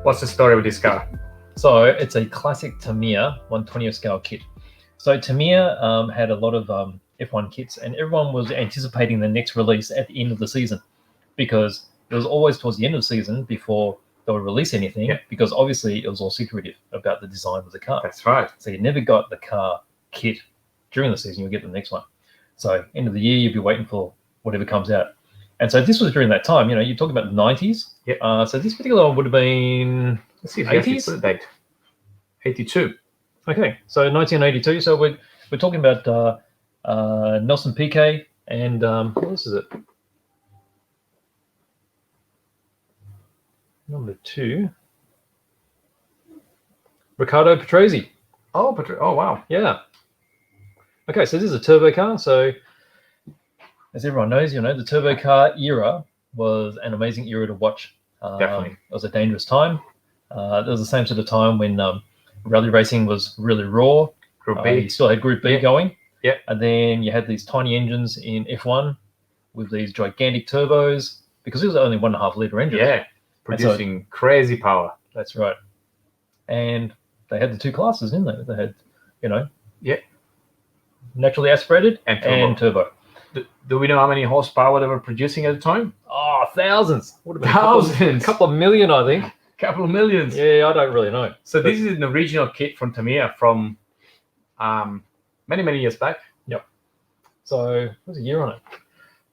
What's the story with this car? So it's a classic Tamiya 1/20th scale kit. So Tamiya had a lot of F1 kits, and everyone was anticipating the next release at the end of the season, because it was always towards the end of the season before they would release anything, because obviously it was all secretive about the design of the car. That's right. So you never got the car kit during the season, you'll get the next one. So end of the year, you'll be waiting for whatever comes out. And so this was during that time, you talk about the 90s. Yeah. So this particular one would have been, let's see if 80s? Put a date. 82. Okay, so 1982. So we're talking about Nelson Piquet and what else is it? Number 2, Riccardo Patrese. Oh, wow. Yeah. Okay, so this is a turbo car. So as everyone knows, the turbo car era was an amazing era to watch. Definitely. It was a dangerous time. It was the same sort of time when rally racing was really raw. Group B. You still had Group B going. Yeah. And then you had these tiny engines in F1 with these gigantic turbos, because it was only 1.5 litre engine. Yeah, producing crazy power. That's right. And they had the two classes, didn't they? They had, naturally aspirated and turbo. Do we know how many horsepower they were producing at the time? Oh, thousands. Thousands. A couple of million, I think. Couple of millions. Yeah, I don't really know. So this is an original kit from Tamiya from many, many years back. Yep. So what's the year on it?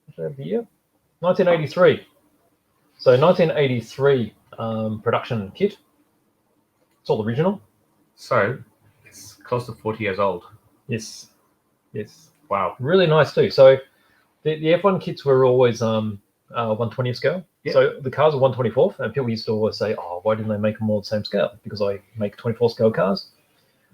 What's that, the year? 1983. So 1983 production kit. It's all original. So it's close to 40 years old. Yes. Yes. Wow. Really nice too. So the F1 kits were always 1/20th scale. Yep. So the cars are 1/24th, and people used to always say, "Oh, why didn't they make them all the same scale?" Because I make 24 scale cars.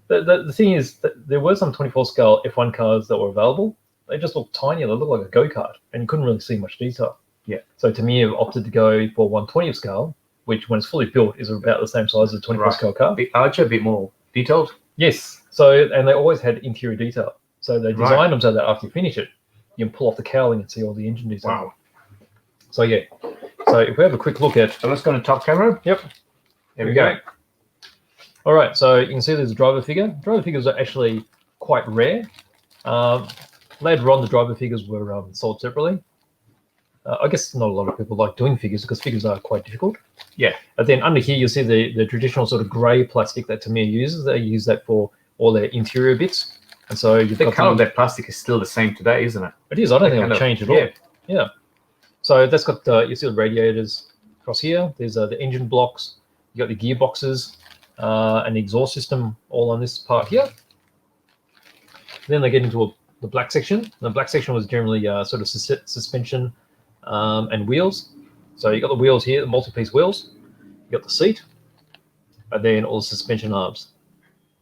The thing is that there were some 24 scale F1 cars that were available. They just looked tiny. They looked like a go-kart, and you couldn't really see much detail. Yeah. So Tamiya opted to go for 1/20th scale, which when it's fully built is about the same size as a 24 scale car. A bit larger, a bit more detailed. Yes. So, and they always had interior detail. So they designed them so that after you finish it, you can pull off the cowling and see all the engine design. Wow. So yeah. So if we have a quick look at... So let's go to top camera. Yep. There we go. All right. So you can see there's a driver figure. Driver figures are actually quite rare. Later on, the driver figures were sold separately. I guess not a lot of people like doing figures because figures are quite difficult. Yeah. But then under here, you'll see the traditional sort of grey plastic that Tamiya uses. They use that for all their interior bits. And so you've the got color of that plastic is still the same today, isn't it? It is. I don't think it'll change at all. Yeah. So that's got you see the radiators across here. There's the engine blocks. You got the gearboxes and the exhaust system all on this part here. Then they get into the black section. The black section was generally sort of suspension and wheels. So you got the wheels here, the multi-piece wheels. You got the seat, and then all the suspension arms.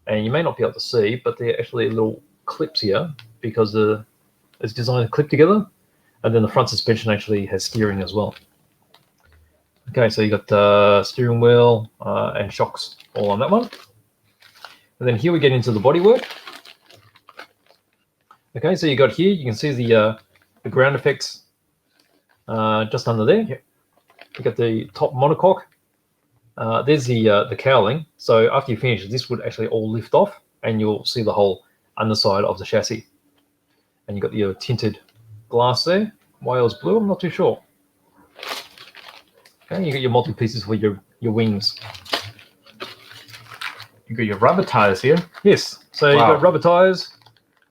And you may not be able to see, but they're actually little clips here because it's designed to clip together. And then the front suspension actually has steering as well. Okay, so you got steering wheel and shocks all on that one. And then here we get into the bodywork. Okay, so you got here, you can see the ground effects just under there. Yep. You got the top monocoque. There's the cowling. So after you finish, this would actually all lift off, and you'll see the whole underside of the chassis. And you got your tinted glass there. Why it was blue, I'm not too sure. Okay, you got your multi pieces for your wings. You got your rubber tires here. Yes. So you got rubber tires.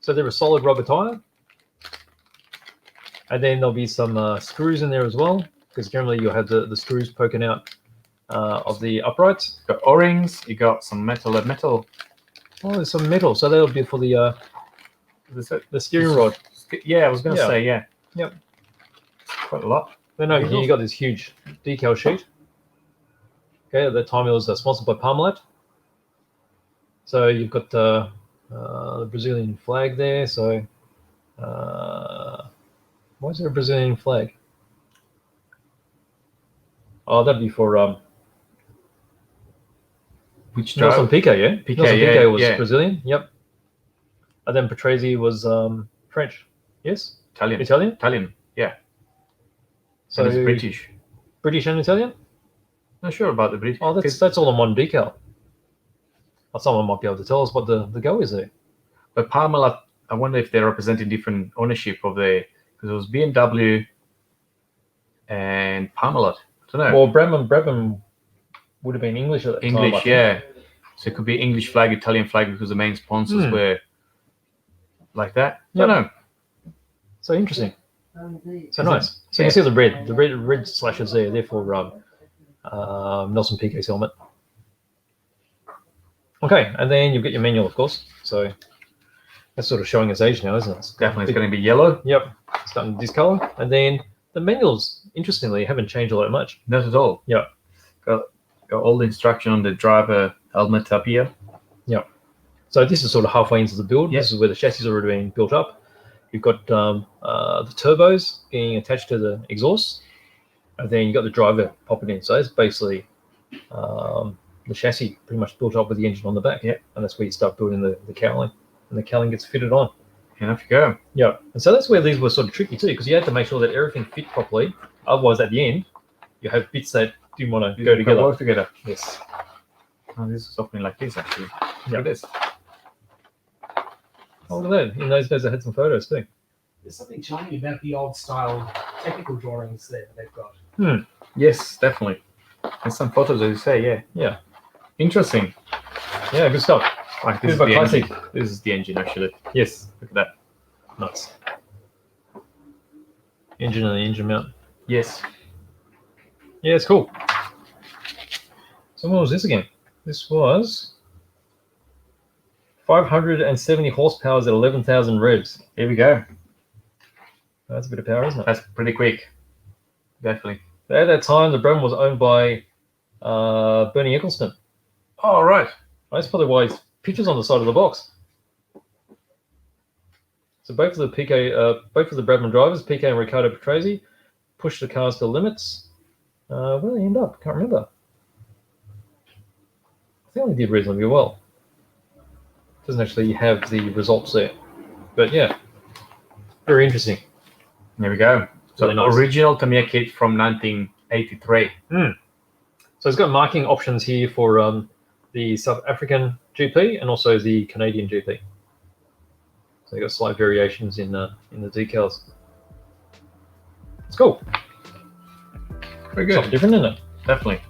So they're a solid rubber tire. And then there'll be some screws in there as well, because generally you'll have the screws poking out of the uprights. Got O-rings. You got some metal. Oh, there's some metal. So that'll be for the steering rod. Yeah, I was going to say, yeah. Yep. Quite a lot. Then over here you got this huge decal sheet. Okay, at that time it was sponsored by Parmalat. So you've got the Brazilian flag there. So why is there a Brazilian flag? Oh, that'd be for which Nelson Piquet, yeah? Piquet was Brazilian, yep. And then Patrese was French, yes? Italian, yeah. So and it's British. British and Italian? Not sure about the bridge. Oh, that's all on one decal. Or someone might be able to tell us what the go is there. But Parmalat, I wonder if they're representing different ownership of the, because it was BMW and Parmalat. I don't know. Well, Brabham would have been English at that time. English, yeah. So it could be English flag, Italian flag, because the main sponsors were like that. I don't know. So interesting. So nice. So you can see the red slashes there. Therefore, Nelson Piquet's helmet. Okay, and then you've got your manual, of course. So that's sort of showing its age now, isn't it? It's Definitely, it's going to be yellow. Yep, starting to discolor. And then the manuals, interestingly, haven't changed all that much. Not at all. Yeah. Got all the instruction on the driver helmet up here. Yeah. So this is sort of halfway into the build. Yep. This is where the chassis is already being built up. You've got the turbos being attached to the exhaust, and then you've got the driver popping in. So it's basically the chassis pretty much built up with the engine on the back. Yeah. And that's where you start building the cowling, and the cowling gets fitted on. And off you go. Yeah. And so that's where these were sort of tricky too, because you had to make sure that everything fit properly. Otherwise, at the end, you have bits that didn't want to go together. Work together. Yes. Oh, this is opening like this, actually. Yeah. Look at this. Oh, look at that. In those days, I had some photos too. There's something charming about the old style technical drawings there they've got. Yes, definitely. There's some photos, as you say, yeah. Yeah. Interesting. Yeah, good stuff. Like, Bit this of is a the classic. engine. This is the engine, actually. Yes. Look at that. Nice. Engine and the engine mount. Yes. Yeah, it's cool. So what was this again? This was 570 horsepower at 11,000 revs. Here we go. That's a bit of power, isn't it? That's pretty quick. Definitely. At that time, the Brabham was owned by Bernie Ecclestone. Oh, right. That's probably why his picture's on the side of the box. So both of the Brabham drivers, Piquet and Riccardo Patrese, pushed the cars to the limits. Where did they end up? Can't remember. I think they did reasonably well. Doesn't actually have the results there, but yeah, very interesting. There we go. So Really nice. Original Tamiya kit from 1983. So it's got marking options here for the South African GP and also the Canadian GP. So you've got slight variations in the decals. It's cool. Very good. Something different, isn't it? Definitely.